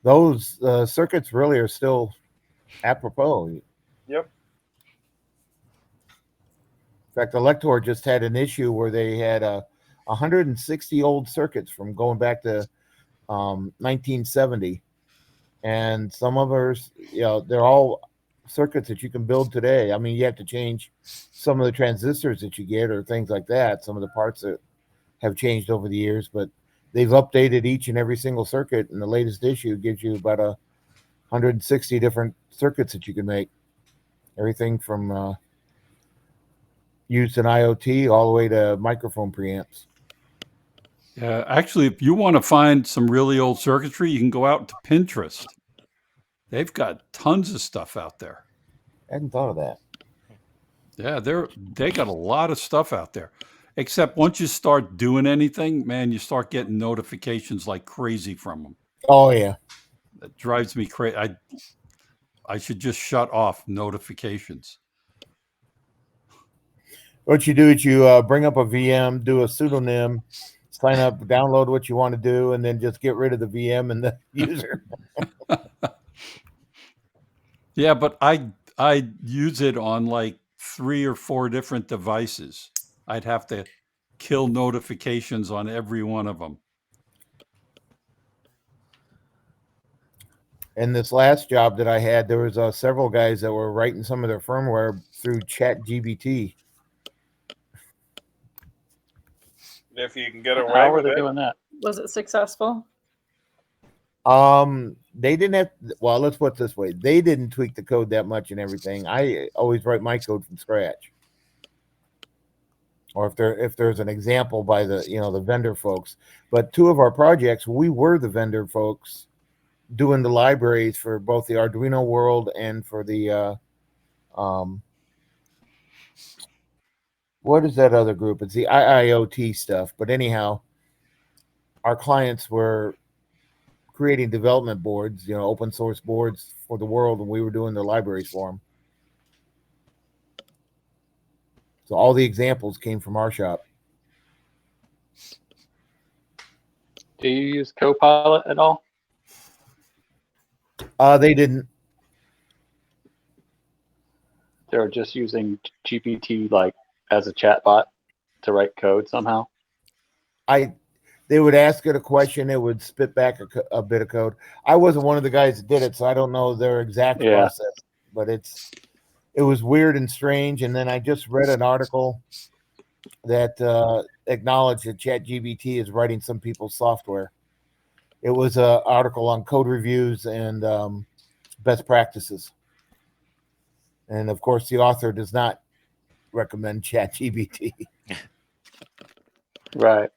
those circuits really are still apropos. Yep. In fact, Elector just had an issue where they had 160 old circuits from going back to 1970, and some of ours, they're all circuits that you can build today. I mean, you have to change some of the transistors that you get or things like that. Some of the parts that have changed over the years, but they've updated each and every single circuit, and the latest issue gives you about 160 different circuits that you can make. Everything from used in IoT all the way to microphone preamps. Yeah, actually, if you want to find some really old circuitry, you can go out to Pinterest. They've got tons of stuff out there. I hadn't thought of that. Yeah, they got a lot of stuff out there. Except once you start doing anything, man, you start getting notifications like crazy from them. Oh yeah, that drives me crazy. I should just shut off notifications. What you do is you bring up a VM, do a pseudonym, sign up, download what you want to do, and then just get rid of the VM and the user. Yeah, but I use it on like 3 or 4 different devices. I'd have to kill notifications on every one of them. In this last job that I had, there was several guys that were writing some of their firmware through ChatGPT. If you can get away How are with they it. doing that? Was it successful? They didn't have. Well, let's put it this way: they didn't tweak the code that much and everything. I always write my code from scratch, or if there's an example by the vendor folks. But 2 of our projects, we were the vendor folks doing the libraries for both the Arduino world and for the what is that other group? It's the IIoT stuff. But anyhow, our clients were creating development boards, open source boards for the world, and we were doing the libraries for them. So all the examples came from our shop. Do you use Copilot at all? They didn't. They're just using GPT like as a chatbot to write code somehow. They would ask it a question, it would spit back a bit of code. I wasn't one of the guys that did it, so I don't know their exact process, but it was weird and strange. And then I just read an article that acknowledged that ChatGPT is writing some people's software. It was an article on code reviews and best practices. And of course, the author does not recommend ChatGPT. Right.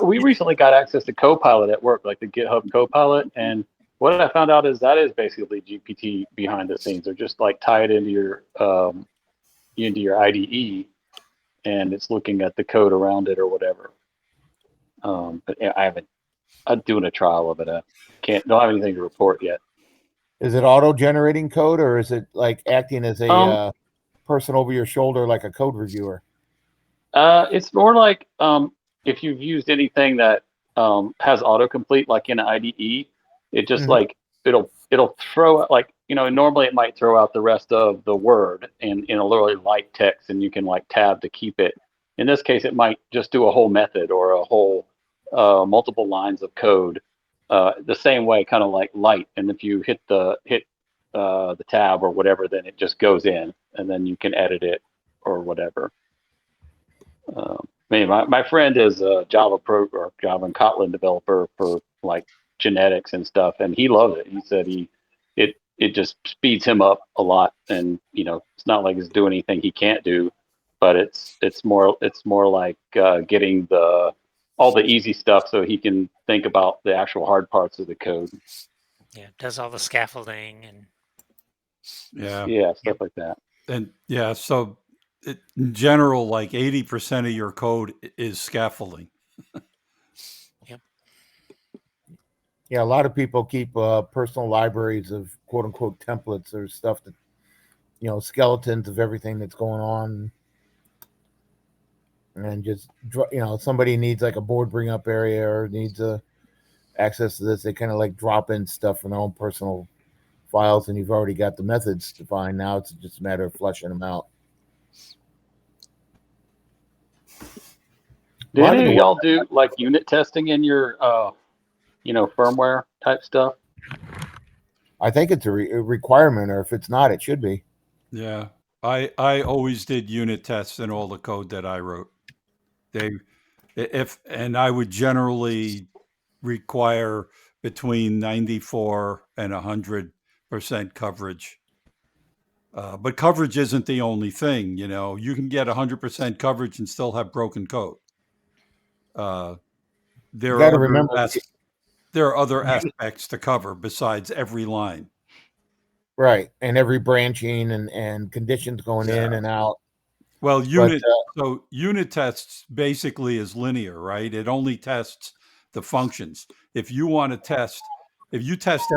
We recently got access to Copilot at work, like the GitHub Copilot, and what I found out is that is basically GPT behind the scenes. They're just like tied into your IDE, and it's looking at the code around it or whatever. But yeah, I'm doing a trial of it. Don't have anything to report yet. Is it auto-generating code, or is it like acting as a person over your shoulder, like a code reviewer? It's more like if you've used anything that has autocomplete, like in an IDE, it just like it'll throw out, like, normally it might throw out the rest of the word in a really light text, and you can like tab to keep it. In this case, it might just do a whole method or a whole multiple lines of code the same way, kind of like light. And if you hit the tab or whatever, then it just goes in, and then you can edit it or whatever. My friend is a Java and Kotlin developer for like genetics and stuff, and he loves it. He said it just speeds him up a lot, and it's not like it's doing anything he can't do, but it's more like getting all the easy stuff so he can think about the actual hard parts of the code. Yeah, it does all the scaffolding and stuff like that. And so in general, like 80% of your code is scaffolding. Yep. Yeah, a lot of people keep personal libraries of quote unquote templates or stuff that, skeletons of everything that's going on. And just, somebody needs like a board bring up area or needs access to this. They kind of like drop in stuff from their own personal files, and you've already got the methods defined. Now it's just a matter of fleshing them out. Do any of y'all do like unit testing in your, firmware type stuff? I think it's a requirement, or if it's not, it should be. Yeah, I always did unit tests in all the code that I wrote. And I would generally require between 94 and 100% coverage. But coverage isn't the only thing. You can get 100% coverage and still have broken code. There are other aspects to cover besides every line. Right, and every branching and conditions going in and out. Well, unit tests basically is linear, right? It only tests the functions. If you test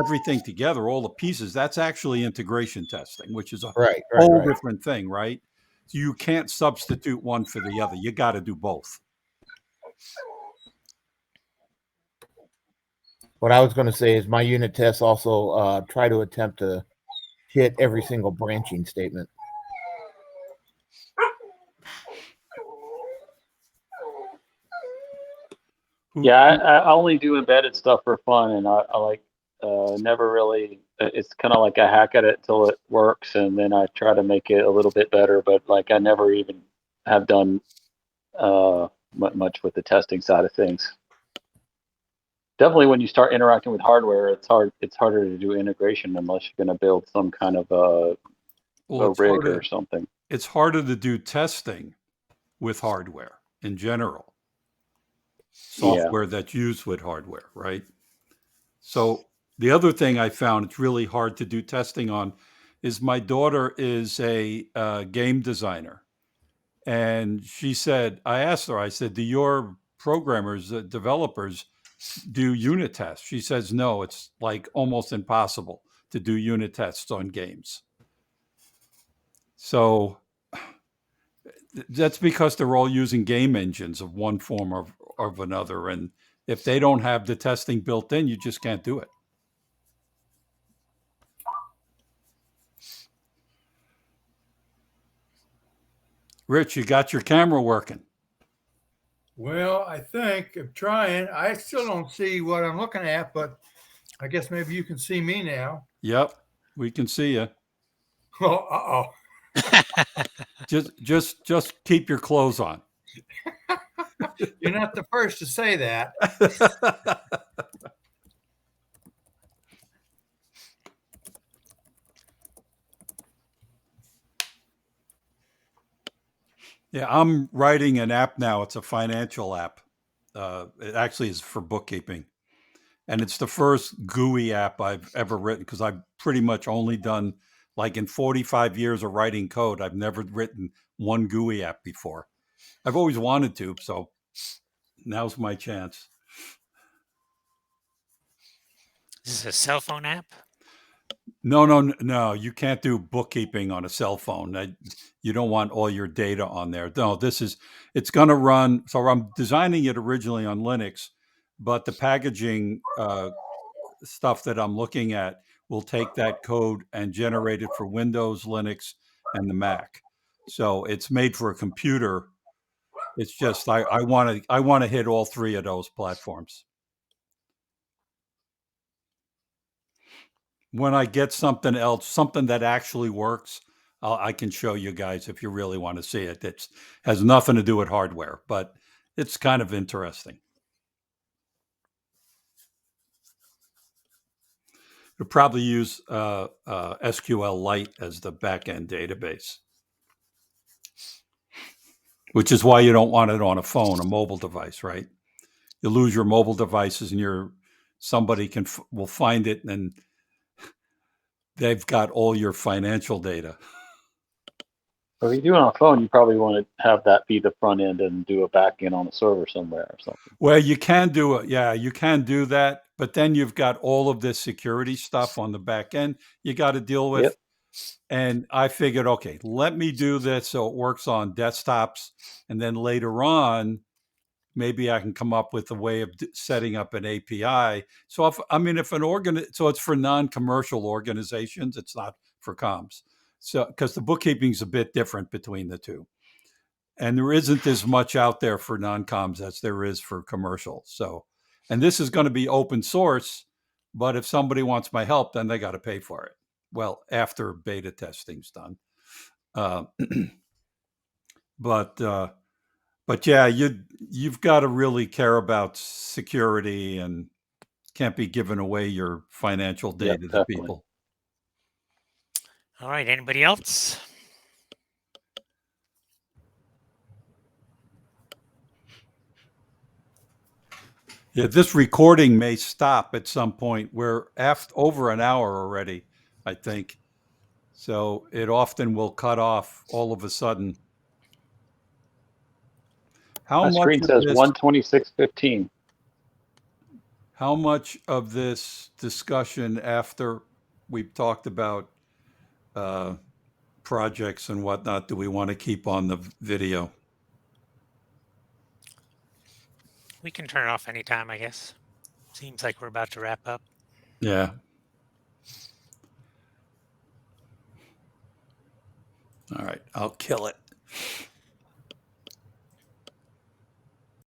everything together, all the pieces, that's actually integration testing, which is a whole different thing, right? So you can't substitute one for the other. You got to do both. What I was going to say is my unit tests also try to attempt to hit every single branching statement. Yeah, I only do embedded stuff for fun, and I like never really. It's kind of like I hack at it till it works, and then I try to make it a little bit better. But like I never even have done much with the testing side of things. Definitely, when you start interacting with hardware, it's harder to do integration unless you're going to build some kind of a rig or something. It's harder to do testing with hardware in general. Software that's used with hardware, right? So the other thing I found it's really hard to do testing on is my daughter is a game designer. And she said, I asked her, I said, do your programmers, developers do unit tests? She says, no, it's like almost impossible to do unit tests on games. So that's because they're all using game engines of one form or of another. And if they don't have the testing built in, you just can't do it. Rich, you got your camera working? Well, I think I'm trying. I still don't see what I'm looking at, but I guess maybe you can see me now. Yep, we can see you. Oh, Just keep your clothes on. You're not the first to say that. Yeah, I'm writing an app now. It's a financial app. It actually is for bookkeeping. And it's the first GUI app I've ever written because I've pretty much only done, like in 45 years of writing code, I've never written one GUI app before. I've always wanted to, so now's my chance. Is this a cell phone app? No. You can't do bookkeeping on a cell phone. You don't want all your data on there. No, it's going to run. So I'm designing it originally on Linux, but the packaging stuff that I'm looking at will take that code and generate it for Windows, Linux, and the Mac. So it's made for a computer. It's just I want to hit all three of those platforms. When I get something else, something that actually works, I can show you guys if you really want to see it. It has nothing to do with hardware, but it's kind of interesting. You'll probably use SQLite as the backend database, which is why you don't want it on a phone, a mobile device, right? You lose your mobile devices, and somebody will find it, and they've got all your financial data. But if you do it on a phone, you probably want to have that be the front end and do a back end on a server somewhere or something. Well, you can do it. Yeah, you can do that. But then you've got all of this security stuff on the back end you got to deal with. Yep. And I figured, okay, let me do this so it works on desktops. And then later on, maybe I can come up with a way of setting up an API. So so it's for non-commercial organizations. It's not for comms. So, because the bookkeeping is a bit different between the two. And there isn't as much out there for non-coms as there is for commercial. So, and this is going to be open source, but if somebody wants my help, then they got to pay for it. Well, after beta testing's done. But yeah, you've got to really care about security and can't be giving away your financial data to Definitely. people. All right. Anybody else? Yeah, this recording may stop at some point. We're over an hour already, I think. So it often will cut off all of a sudden. My screen says 126.15. How much of this discussion after we've talked about projects and whatnot do we want to keep on the video? We can turn it off anytime, I guess. Seems like we're about to wrap up. Yeah. All right, I'll kill it.